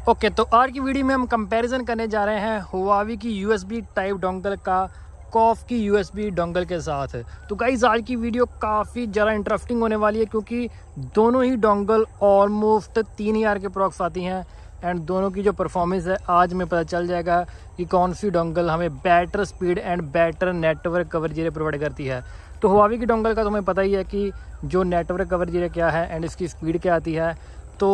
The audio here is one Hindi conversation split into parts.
ओके, तो आज की वीडियो में हम कंपैरिजन करने जा रहे हैं हुआवी की यूएसबी टाइप डोंगल का कॉफ की यूएसबी डोंगल के साथ। तो गाइस आज की वीडियो काफ़ी ज़्यादा इंटरेस्टिंग होने वाली है क्योंकि दोनों ही डोंगल ऑलमोस्ट 3000 के अप्रॉक्स आती हैं एंड दोनों की जो परफॉर्मेंस है आज में पता चल जाएगा कि कौन सी डोंगल हमें better speed and better network coverage area provide करती है। तो हुआवी की डोंगल का तुम्हें पता ही है कि जो नेटवर्क कवरेज एरिया क्या है एंड इसकी स्पीड क्या आती है। तो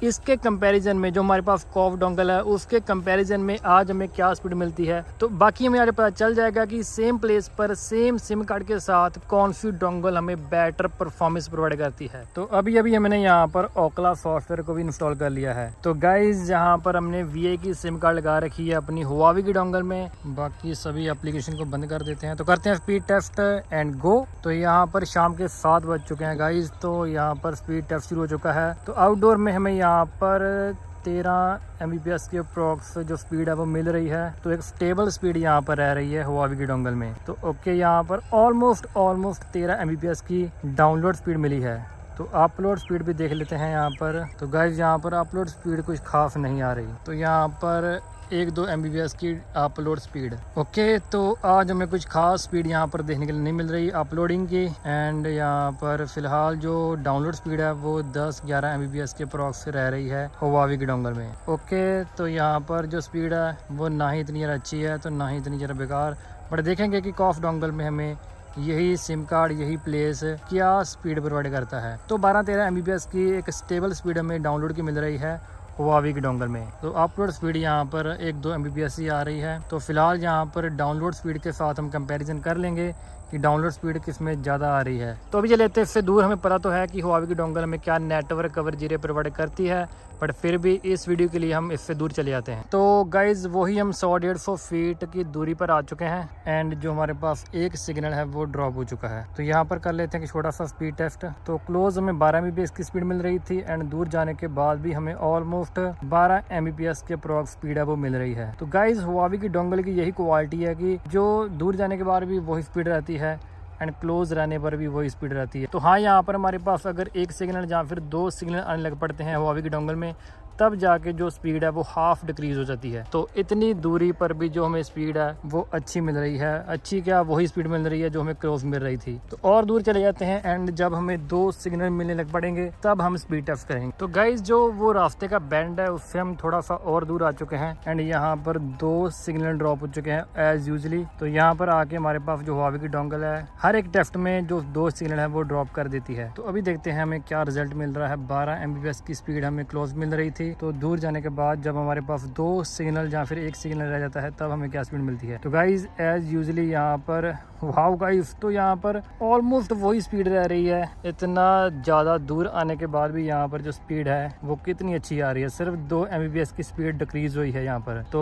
इसके कंपैरिजन में जो हमारे पास कॉफ डोंगल है उसके कंपैरिजन में आज हमें क्या स्पीड मिलती है, तो बाकी हमें आज पता चल जाएगा कि सेम प्लेस पर सेम सिम कार्ड के साथ कौन सी डोंगल हमें बेटर परफॉर्मेंस प्रोवाइड करती है। तो अभी हमने यहाँ पर ओकला सॉफ्टवेयर को भी इंस्टॉल कर लिया है। तो गाइज यहाँ पर हमने VI की सिम कार्ड लगा रखी है अपनी हुआवी की डोंगल में। बाकी सभी एप्लीकेशन को बंद कर देते हैं। तो करते हैं स्पीड टेस्ट एंड गो। तो यहाँ पर शाम के 7 बज चुके हैं गाइज। तो यहाँ पर स्पीड टेस्ट शुरू हो चुका है। तो आउटडोर में हमें यहाँ पर 13 Mbps के अप्रॉक्स जो स्पीड है वो मिल रही है। तो एक स्टेबल स्पीड यहाँ पर रह रही है हुआवी की डोंगल में। तो ओके, यहाँ पर ऑलमोस्ट 13 Mbps की डाउनलोड स्पीड मिली है। तो अपलोड स्पीड भी देख लेते हैं यहाँ पर। तो गाइज यहाँ पर अपलोड स्पीड कुछ खास नहीं आ रही। तो यहाँ पर 1-2 Mbps की अपलोड स्पीड। ओके, तो आज हमें कुछ खास स्पीड यहाँ पर देखने के लिए नहीं मिल रही अपलोडिंग की। एंड यहाँ पर फिलहाल जो डाउनलोड स्पीड है वो 10-11 Mbps के अप्रॉक्स रह रही है हुआवी की डोंगल में। ओके, तो यहाँ पर जो स्पीड है वो ना ही इतनी ज़्यादा अच्छी है तो ना ही इतनी ज़्यादा बेकार। बट देखेंगे कि कॉफ डोंगल में हमें यही सिम कार्ड यही प्लेस क्या स्पीड प्रोवाइड करता है। तो 12-13 Mbps की एक स्टेबल स्पीड हमें डाउनलोड की मिल रही है हुआवी की डोंगल में। तो अपलोड स्पीड यहाँ पर 1-2 Mbps ही आ रही है। तो फिलहाल यहाँ पर डाउनलोड स्पीड के साथ हम कंपैरिजन कर लेंगे कि डाउनलोड स्पीड किस में ज़्यादा आ रही है। तो अभी चले लेते इससे दूर हमें पता तो है कि हुआवी की डोंगल में क्या नेटवर्क कवरेज एरिया प्रोवाइड करती है, बट फिर भी इस वीडियो के लिए हम इससे दूर चले जाते हैं। तो गाइज वही हम 100-150 फीट की दूरी पर आ चुके हैं एंड जो हमारे पास एक सिग्नल है वो ड्रॉप हो चुका है। तो यहाँ पर कर लेते हैं कि छोटा सा स्पीड टेस्ट। तो क्लोज हमें 12 Mbps की स्पीड मिल रही थी एंड दूर जाने के बाद भी हमें ऑलमोस्ट 12 Mbps के अप्रॉक्स स्पीड है वो मिल रही है। तो गाइज हुआवी की डोंगल की यही क्वालिटी है कि जो दूर जाने के बाद भी वही स्पीड रहती है एंड क्लोज रहने पर भी वही स्पीड रहती है। तो हाँ, यहाँ पर हमारे पास अगर एक सिग्नल या फिर 2 सिग्नल आने लग पड़ते हैं हुआवी की डोंगल में, तब जाके जो स्पीड है वो हाफ डिक्रीज हो जाती है। तो इतनी दूरी पर भी जो हमें स्पीड है वो अच्छी मिल रही है। अच्छी क्या, वही स्पीड मिल रही है जो हमें क्लोज मिल रही थी। तो और दूर चले जाते हैं एंड जब हमें 2 सिग्नल मिलने लग पड़ेंगे तब हम स्पीड टेस्ट करेंगे। तो गाइज जो वो रास्ते का बैंड है उससे हम थोड़ा सा और दूर आ चुके हैं एंड यहाँ पर 2 सिग्नल ड्रॉप हो चुके हैं एज यूजली। तो यहाँ पर आके हमारे पास जो हुआवी की डोंगल है हर एक टेस्ट में जो 2 सिग्नल है वो ड्रॉप कर देती है। तो अभी देखते हैं हमें क्या रिजल्ट मिल रहा है। 12 Mbps की स्पीड हमें क्लोज मिल रही थी। तो दूर जाने के बाद जब हमारे पास 2 सिग्नल या फिर एक सिग्नल रह जाता है तब हमें क्या स्पीड मिलती है। तो गाइज एज यूजली यहाँ पर वाओ गाइस, तो यहाँ पर ऑलमोस्ट वही स्पीड रह रही है। इतना ज़्यादा दूर आने के बाद भी यहाँ पर जो स्पीड है वो कितनी अच्छी आ रही है। सिर्फ 2 Mbps की स्पीड डिक्रीज हुई है यहाँ पर। तो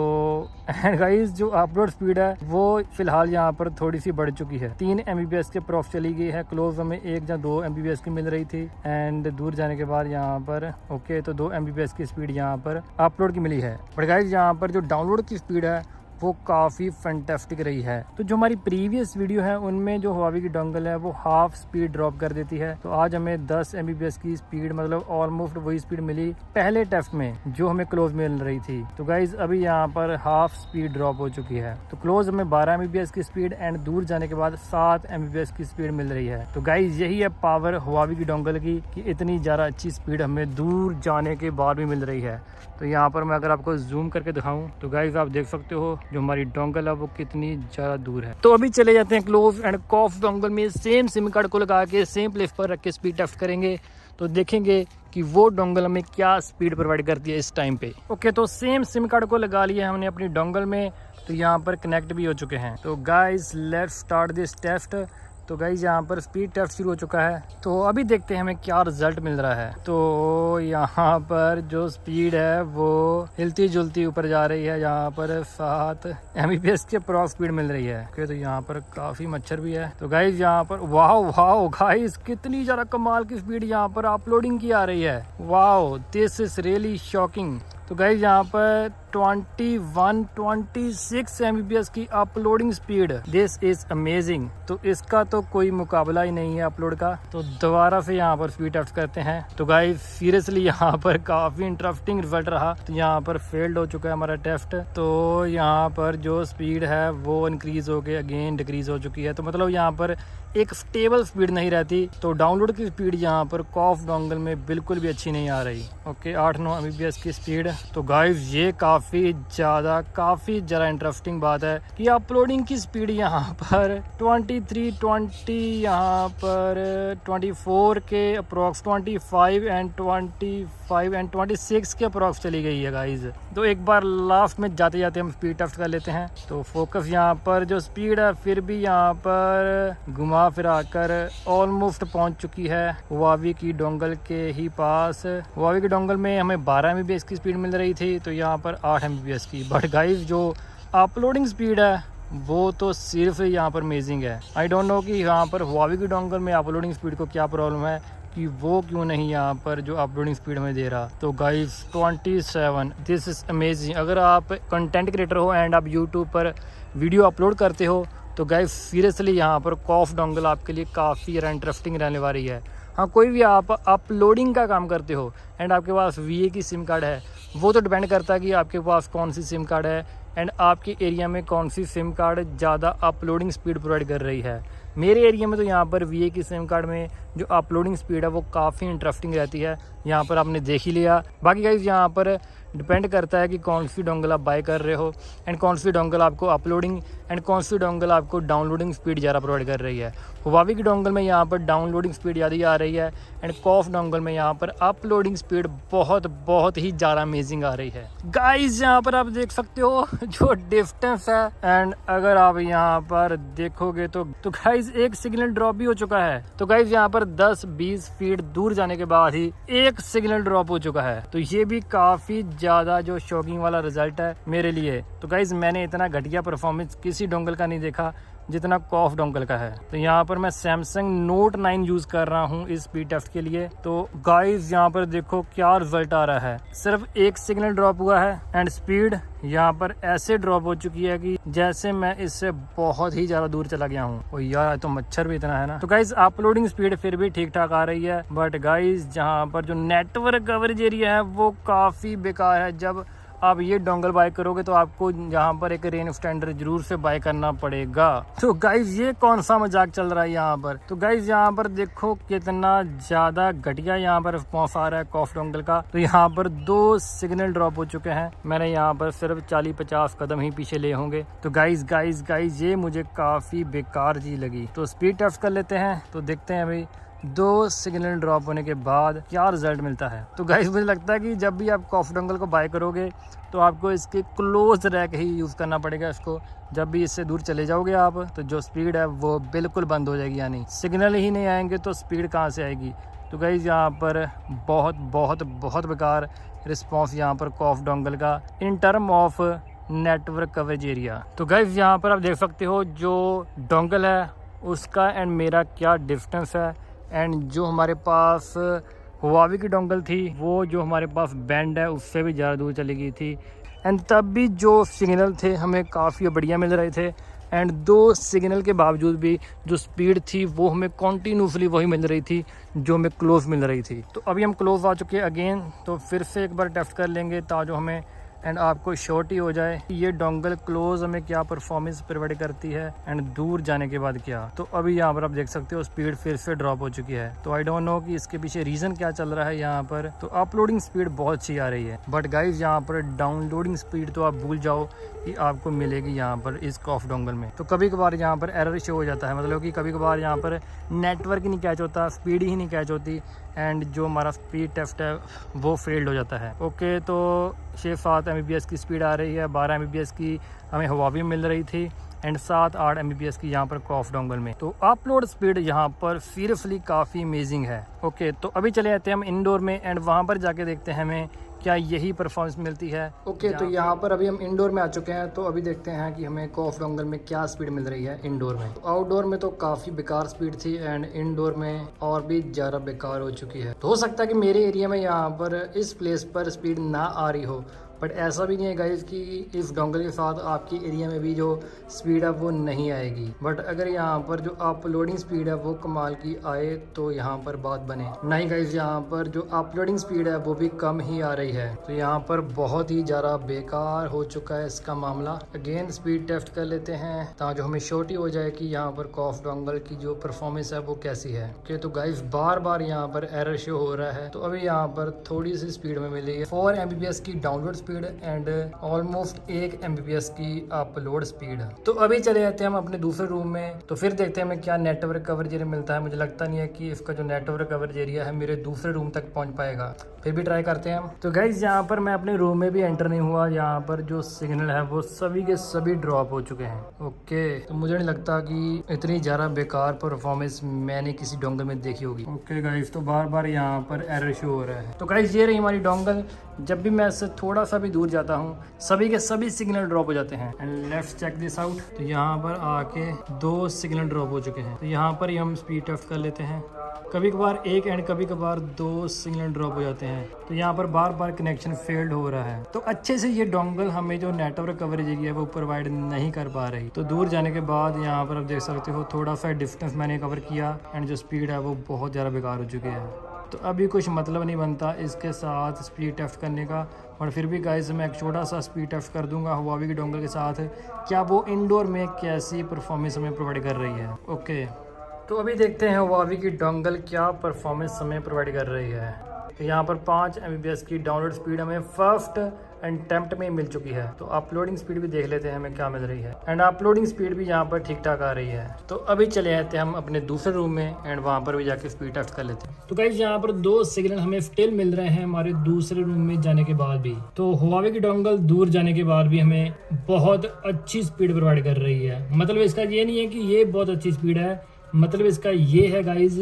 एंड गाइस जो अपलोड स्पीड है वो फिलहाल यहाँ पर थोड़ी सी बढ़ चुकी है। 3 Mbps के अप्रॉक्स चली गई है। क्लोज हमें 1 या 2 Mbps की मिल रही थी एंड दूर जाने के बाद यहाँ पर ओके तो 2 Mbps की स्पीड यहाँ पर अपलोड की मिली है। बट गाइस यहाँ पर जो डाउनलोड की स्पीड है वो काफ़ी फैंटास्टिक रही है। तो जो हमारी प्रीवियस वीडियो है उनमें जो हुआवी की डोंगल है वो हाफ स्पीड ड्रॉप कर देती है। तो आज हमें 10 Mbps की स्पीड मतलब ऑलमोस्ट वही स्पीड मिली पहले टेस्ट में जो हमें क्लोज मिल रही थी। तो गाइज अभी यहाँ पर हाफ स्पीड ड्रॉप हो चुकी है। तो क्लोज हमें 12 Mbps की स्पीड एंड दूर जाने के बाद 7 Mbps की स्पीड मिल रही है। तो गाइज यही है पावर हुआवी की डोंगल की कि इतनी ज़्यादा अच्छी स्पीड हमें दूर जाने के बाद भी मिल रही है। तो यहाँ पर मैं अगर आपको जूम करके दिखाऊं तो गाइज आप देख सकते हो जो हमारी डोंगल है वो कितनी ज़्यादा दूर है। तो अभी चले जाते हैं क्लोज एंड कॉफ डोंगल में सेम सिम कार्ड को लगा के सेम प्लेस पर रख के स्पीड टेस्ट करेंगे। तो देखेंगे कि वो डोंगल हमें क्या स्पीड प्रोवाइड करती है इस टाइम पे। ओके, तो सेम सिम कार्ड को लगा लिया हमने अपनी डोंगल में। तो यहाँ पर कनेक्ट भी हो चुके हैं। तो guys let's start this test. तो गाइज यहाँ पर स्पीड टेस्ट शुरू हो चुका है। तो अभी देखते हैं हमें क्या रिजल्ट मिल रहा है। तो यहाँ पर जो स्पीड है वो हिलती जुलती ऊपर जा रही है। यहाँ पर 7 Mbps के अप्रॉक्स स्पीड मिल रही है। ओके, तो यहाँ पर काफ़ी मच्छर भी है। तो गाइज यहाँ पर वाओ गाइज कितनी ज़्यादा कमाल की स्पीड यहाँ पर अपलोडिंग की आ रही है। Wow, this is really shocking. तो गाइज यहाँ पर 26 Mbps की uploading speed, this is amazing. तो इसका तो कोई मुकाबला ही नहीं है अपलोड का। तो दोबारा से यहाँ पर स्पीड टेस्ट करते हैं। तो गाइस सीरियसली यहाँ पर काफी इंटरेस्टिंग रिजल्ट रहा। तो यहाँ पर फेल्ड हो चुका है हमारा टेस्ट। तो यहाँ पर जो स्पीड है वो इंक्रीज हो के अगेन डिक्रीज हो चुकी है। तो मतलब यहाँ पर एक स्टेबल स्पीड नहीं रहती। तो डाउनलोड की स्पीड यहाँ पर कॉफ डोंगल में बिल्कुल भी अच्छी नहीं आ रही। ओके 8-9 Mbps की स्पीड। तो गाइस ये काफ़ी ज़्यादा इंटरेस्टिंग बात है कि अपलोडिंग की स्पीड यहाँ पर 23, 20, यहाँ पर 24 के अप्रॉक्स, 25 एंड 26 के अप्रॉक्स चली गई है गाइज। तो एक बार लास्ट में जाते जाते हम स्पीड टेस्ट कर लेते हैं। तो फोकस यहाँ पर जो स्पीड है फिर भी यहाँ पर घुमा फिरा कर ऑलमोस्ट पहुंच चुकी है हुआवी की डोंगल के ही पास। हुआवी के डोंगल में हमें 12 Mbps की स्पीड मिल रही थी, तो यहाँ पर 8 Mbps की। बट गाइस जो अपलोडिंग स्पीड है वो तो सिर्फ यहाँ पर अमेजिंग है। आई डोंट नो कि यहाँ पर हुआवी की डोंगल में अपलोडिंग स्पीड को क्या प्रॉब्लम है कि वो क्यों नहीं यहाँ पर जो अपलोडिंग स्पीड हमें दे रहा। तो गाइस 27, दिस इज अमेजिंग। अगर आप कंटेंट क्रिएटर हो एंड आप यूट्यूब पर वीडियो अपलोड करते हो तो गाइस सीरियसली यहाँ पर कॉफ डोंगल आपके लिए काफ़ी ज़्यादा इंटरेस्टिंग रहने वाली है। हाँ, कोई भी आप अपलोडिंग का काम करते हो एंड आपके पास VA की सिम कार्ड है, वो तो डिपेंड करता है कि आपके पास कौन सी सिम कार्ड है एंड आपके एरिया में कौन सी सिम कार्ड ज़्यादा अपलोडिंग स्पीड प्रोवाइड कर रही है। मेरे एरिया में तो यहाँ पर VA की सिम कार्ड में जो अपलोडिंग स्पीड है वो काफ़ी इंटरेस्टिंग रहती है। यहाँ पर आपने देख ही लिया। बाकी गाइस यहाँ पर डिपेंड करता है कि कौन सी डोंगल आप बाय कर रहे हो एंड कौन सी डोंगल आपको अपलोडिंग एंड कौन सी डोंगल आपको डाउनलोडिंग स्पीड ज़्यादा प्रोवाइड कर रही है। हुआवी की डोंगल में यहाँ पर डाउनलोडिंग स्पीड ज़्यादा आ रही है एंड कॉफ डोंगल में यहाँ पर अपलोडिंग स्पीड बहुत ही ज़्यादा अमेजिंग आ रही है। गाइस यहाँ पर आप देख सकते हो जो डिस्टेंस है एंड अगर आप यहाँ पर देखोगे तो गाइस एक सिग्नल ड्रॉप भी हो चुका है। तो गाइस यहाँ पर 10-20 फीट दूर जाने के बाद ही एक सिग्नल ड्रॉप हो चुका है। तो ये भी काफ़ी ज़्यादा जो शॉकिंग वाला रिजल्ट है मेरे लिए। तो गाइस मैंने इतना घटिया परफॉर्मेंस किसी डोंगल का नहीं देखा जितना कॉफ डोंगल का है। तो यहाँ पर मैं सैमसंग नोट 9 यूज कर रहा हूँ इस स्पीड टेस्ट के लिए। तो गाइस यहाँ पर देखो क्या रिजल्ट आ रहा है। सिर्फ एक सिग्नल ड्रॉप हुआ है एंड स्पीड यहाँ पर ऐसे ड्रॉप हो चुकी है कि जैसे मैं इससे बहुत ही ज्यादा दूर चला गया हूँ। ओ यार तो मच्छर भी इतना है ना। तो गाइस अपलोडिंग स्पीड फिर भी ठीक ठाक आ रही है, बट गाइस जहाँ पर जो नेटवर्क कवरेज एरिया है वो काफी बेकार है। जब आप ये डोंगल बाय करोगे तो आपको यहाँ पर एक रेंज एक्सटेंडर जरूर से बाय करना पड़ेगा। तो गाइज ये कौन सा मजाक चल रहा है यहाँ पर। तो गाइज यहाँ पर देखो कितना ज्यादा घटिया यहाँ पर रिस्पॉन्स आ रहा है कॉफ डोंगल का। तो यहाँ पर 2 सिग्नल ड्रॉप हो चुके हैं। मैंने यहाँ पर सिर्फ 40-50 कदम ही पीछे ले होंगे। तो गाइज ये मुझे काफी बेकार चीज लगी। तो स्पीड टेस्ट कर लेते हैं। तो देखते हैं भाई 2 सिग्नल ड्रॉप होने के बाद क्या रिजल्ट मिलता है। तो गाइस मुझे लगता है कि जब भी आप कॉफ डोंगल को बाय करोगे तो आपको इसके क्लोज रह के ही यूज़ करना पड़ेगा इसको। जब भी इससे दूर चले जाओगे आप तो जो स्पीड है वो बिल्कुल बंद हो जाएगी, यानी सिग्नल ही नहीं आएंगे तो स्पीड कहाँ से आएगी। तो गाइस यहाँ पर बहुत बेकार रिस्पॉन्स यहाँ पर कॉफ डोंगल का in term of network coverage area. तो गाइस यहाँ पर आप देख सकते हो जो डोंगल है उसका एंड मेरा क्या डिस्टेंस है एंड जो हमारे पास हुआवी की डोंगल थी वो जो हमारे पास बैंड है उससे भी ज़्यादा दूर चली गई थी एंड तब भी जो सिग्नल थे हमें काफ़ी बढ़िया मिल रहे थे एंड 2 सिग्नल के बावजूद भी जो स्पीड थी वो हमें कॉन्टीन्यूसली वही मिल रही थी जो हमें क्लोज मिल रही थी। तो अभी हम क्लोज आ चुके हैं अगेन। तो फिर से एक बार टेस्ट कर लेंगे ताकि हमें एंड आपको श्योरिटी हो जाए कि ये डोंगल क्लोज हमें क्या परफॉर्मेंस प्रोवाइड करती है एंड दूर जाने के बाद क्या। तो अभी यहाँ पर आप देख सकते हो स्पीड फिर से ड्रॉप हो चुकी है। तो आई डोंट नो कि इसके पीछे रीजन क्या चल रहा है यहाँ पर। तो अपलोडिंग स्पीड बहुत अच्छी आ रही है, बट गाइज यहाँ पर डाउनलोडिंग स्पीड तो आप भूल जाओ कि आपको मिलेगी यहाँ पर इस कॉफ डोंगल में। तो कभी कभार यहाँ पर एरर शो हो जाता है, मतलब कि कभी कभार यहाँ पर नेटवर्क ही नहीं कैच होता, स्पीड ही नहीं कैच होती एंड जो हमारा स्पीड टेस्ट है वो फेल्ड हो जाता है। ओके तो 6-7 Mbps की स्पीड आ रही है, 12 Mbps की हमें हुआवी मिल रही थी एंड 7-8 Mbps की यहाँ पर कॉफ डोंगल में। तो अपलोड स्पीड यहाँ पर सीरियसली काफ़ी अमेजिंग है। ओके तो अभी चले जाते हैं हम इंडोर में एंड वहाँ पर जाके देखते हैं हमें क्या यही परफॉर्मेंस मिलती है। ओके तो यहाँ पर अभी हम इंडोर में आ चुके हैं। तो अभी देखते हैं कि हमें कॉफ डोंगल में क्या स्पीड मिल रही है इंडोर में। आउटडोर में तो काफ़ी बेकार स्पीड थी एंड इंडोर में और भी ज़्यादा बेकार हो चुकी है। तो हो सकता है कि मेरे एरिया में यहाँ पर इस प्लेस पर स्पीड ना आ रही हो, बट ऐसा भी नहीं है गाइस कि इस डोंगल के साथ आपकी एरिया में भी जो स्पीड है वो नहीं आएगी। बट अगर यहाँ पर जो अपलोडिंग स्पीड है वो कमाल की आए तो यहाँ पर बात बने। नहीं गाइस, यहाँ पर जो अपलोडिंग स्पीड है वो भी कम ही आ रही है। तो यहाँ पर बहुत ही ज़्यादा बेकार हो चुका है इसका मामला। अगेन स्पीड टेस्ट कर लेते हैं ताकि हमें श्योरिटी हो जाए कि यहाँ पर कॉफ डोंगल की जो परफॉर्मेंस है वो कैसी है। ओके, तो गाइस बार बार यहाँ पर एरर शो हो रहा है। तो अभी यहाँ पर थोड़ी सी स्पीड में मिली है 4 Mbps की download speed and almost 1 Mbps की अपलोड स्पीड। तो अभी चले जाते हैं हम अपने दूसरे रूम में, तो फिर देखते हैं हमें क्या नेटवर्क कवरेज एरिया मिलता है। मुझे लगता नहीं है कि इसका जो नेटवर्क कवरेज एरिया है मेरे दूसरे रूम तक पहुंच पाएगा, फिर भी ट्राई करते हैं हम। तो गाइस यहाँ पर मैं अपने रूम में भी एंटर नहीं हुआ, यहाँ पर जो सिग्नल है वो सभी के सभी ड्रॉप हो चुके हैं। ओके, तो मुझे नहीं लगता कि इतनी ज़्यादा बेकार परफॉर्मेंस मैंने किसी डोंगल में देखी होगी। ओके गाइस, तो बार बार यहाँ पर एरर शो हो रहा है। तो गाइस ये रही हमारी डोंगल। जब भी मैं इससे थोड़ा सा भी दूर जाता हूँ सभी के सभी सिग्नल ड्रॉप हो जाते हैं। And let's check this out. तो यहाँ पर आके 2 सिग्नल ड्रॉप हो चुके हैं। तो यहाँ पर ही हम स्पीड टेस्ट कर लेते हैं। कभी कभार 1 एंड कभी कभार 2 सिग्नल ड्रॉप हो जाते हैं। तो यहाँ पर बार बार कनेक्शन फेल्ड हो रहा है। तो अच्छे से ये डोंगल हमें जो नेटवर्क कवरेज एरिया है वो प्रोवाइड नहीं कर पा रही। तो दूर जाने के बाद यहाँ पर आप देख सकते हो थोड़ा सा डिस्टेंस मैंने कवर किया एंड जो स्पीड है वो बहुत ज़्यादा बेकार हो चुकी है। तो अभी कुछ मतलब नहीं बनता इसके साथ स्पीड टेस्ट करने का। और फिर भी गाइस मैं एक छोटा सा स्पीड टेस्ट कर दूंगा हुआवी की डोंगल के साथ, क्या वो इंडोर में कैसी परफॉर्मेंस हमें प्रोवाइड कर रही है। ओके, तो अभी देखते हैं हुआवी की डोंगल क्या परफॉर्मेंस हमें प्रोवाइड कर रही है। तो यहाँ पर 5 Mbps की डाउनलोड स्पीड हमें फर्स्ट अटेम्प्ट में मिल चुकी है। तो अपलोडिंग स्पीड भी देख लेते हैं हमें क्या मिल रही है। एंड अपलोडिंग स्पीड भी यहाँ पर ठीक ठाक आ रही है। तो अभी चले आते हैं हम अपने दूसरे रूम में एंड वहाँ पर भी जाके स्पीड टेस्ट कर लेते हैं। तो गाइस यहाँ पर 2 सिग्नल हमें स्टिल मिल रहे हैं हमारे दूसरे रूम में जाने के बाद भी। तो हुआवी की डोंगल दूर जाने के बाद भी हमें बहुत अच्छी स्पीड प्रोवाइड कर रही है। मतलब इसका ये नहीं है कि ये बहुत अच्छी स्पीड है, मतलब इसका ये है गाइज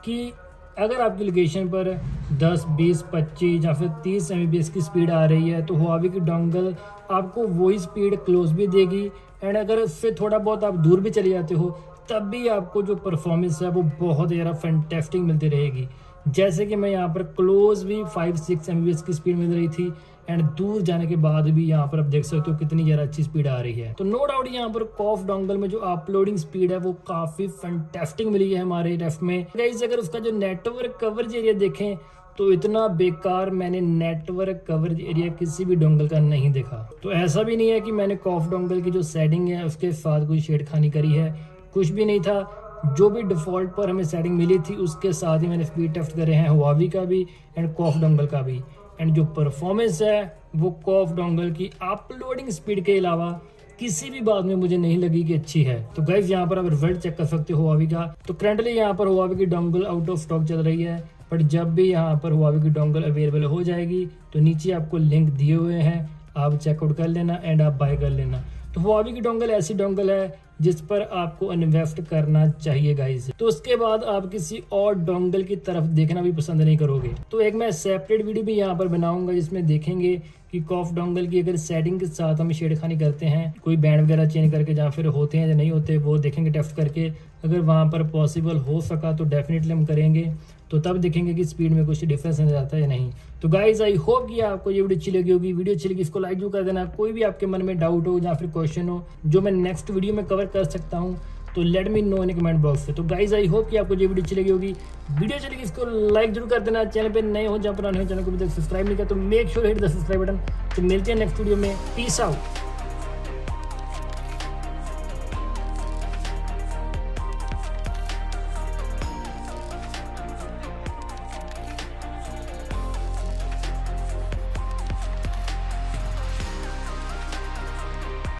कि अगर आपकी लोकेशन पर 10, 20, 25 या फिर 30 Mbps की स्पीड आ रही है तो हुआवी की डोंगल आपको वही स्पीड क्लोज भी देगी। एंड अगर उससे थोड़ा बहुत आप दूर भी चले जाते हो तब भी आपको जो परफॉर्मेंस है वो बहुत ज़्यादा फैंटास्टिक मिलती रहेगी। जैसे कि मैं यहाँ पर क्लोज भी 5-6 Mbps की स्पीड मिल रही थी एंड दूर जाने के बाद भी यहाँ पर आप देख सकते हो कितनी ज़्यादा अच्छी स्पीड आ रही है। तो नो डाउट यहाँ पर कॉफ डोंगल में जो अपलोडिंग स्पीड है वो काफ़ी फैंटास्टिक मिली है हमारे रेफ में। गाइस अगर उसका जो नेटवर्क कवरेज एरिया देखें तो इतना बेकार मैंने नेटवर्क कवरेज एरिया किसी भी डोंगल का नहीं देखा। तो ऐसा भी नहीं है कि मैंने कॉफ डोंगल की जो सेटिंग है उसके साथ कोई छेड़खानी करी है, कुछ भी नहीं था। जो भी डिफ़ॉल्ट पर हमें सेटिंग मिली थी उसके साथ ही मैंने स्पीड टेस्ट करे हैं हुआवी का भी एंड कॉफ डोंगल का भी। एंड जो परफॉर्मेंस है वो कॉफ डोंगल की अपलोडिंग स्पीड के अलावा किसी भी बात में मुझे नहीं लगी कि अच्छी है। तो गाइस यहाँ पर आप रिजल्ट चेक कर सकते हो हुआवी का। तो करंटली यहाँ पर हुआवी की डोंगल आउट ऑफ स्टॉक चल रही है, बट जब भी यहाँ पर हुआवी की डोंगल अवेलेबल हो जाएगी तो नीचे आपको लिंक दिए हुए हैं, आप चेकआउट कर लेना एंड आप बाय कर लेना। तो हुआवी की डोंगल ऐसी डोंगल है जिस पर आपको इन्वेस्ट करना चाहिए गाइस। तो उसके बाद आप किसी और डोंगल की तरफ देखना भी पसंद नहीं करोगे। तो एक मैं सेपरेट वीडियो भी यहाँ पर बनाऊंगा जिसमें देखेंगे कि कॉफ डोंगल की अगर सेटिंग के साथ हम छेड़खानी करते हैं, कोई बैंड वगैरह चेंज करके जहाँ फिर होते हैं या नहीं होते वो देखेंगे टेस्ट करके। अगर वहाँ पर पॉसिबल हो सका तो डेफिनेटली हम करेंगे, तो तब देखेंगे कि स्पीड में कुछ डिफरेंस नजर आता है या नहीं। तो गाइज आई होप कि आपको ये वीडियो अच्छी लगी होगी। वीडियो अच्छी लगी इसको लाइक जरूर कर देना। कोई भी आपके मन में डाउट हो या फिर क्वेश्चन हो जो मैं नेक्स्ट वीडियो में कवर कर सकता हूँ तो let me know in comment box में। तो गाइज आई होप कि आपको ये वीडियो अच्छी लगी होगी। वीडियो अच्छी लगी इसको लाइक जरूर कर देना। चैनल पे नए हो जहाँ पुराने हो चैनल को भी सब्सक्राइब नहीं किया तो make sure hit the subscribe button. तो मिलते हैं नेक्स्ट वीडियो में। Peace out.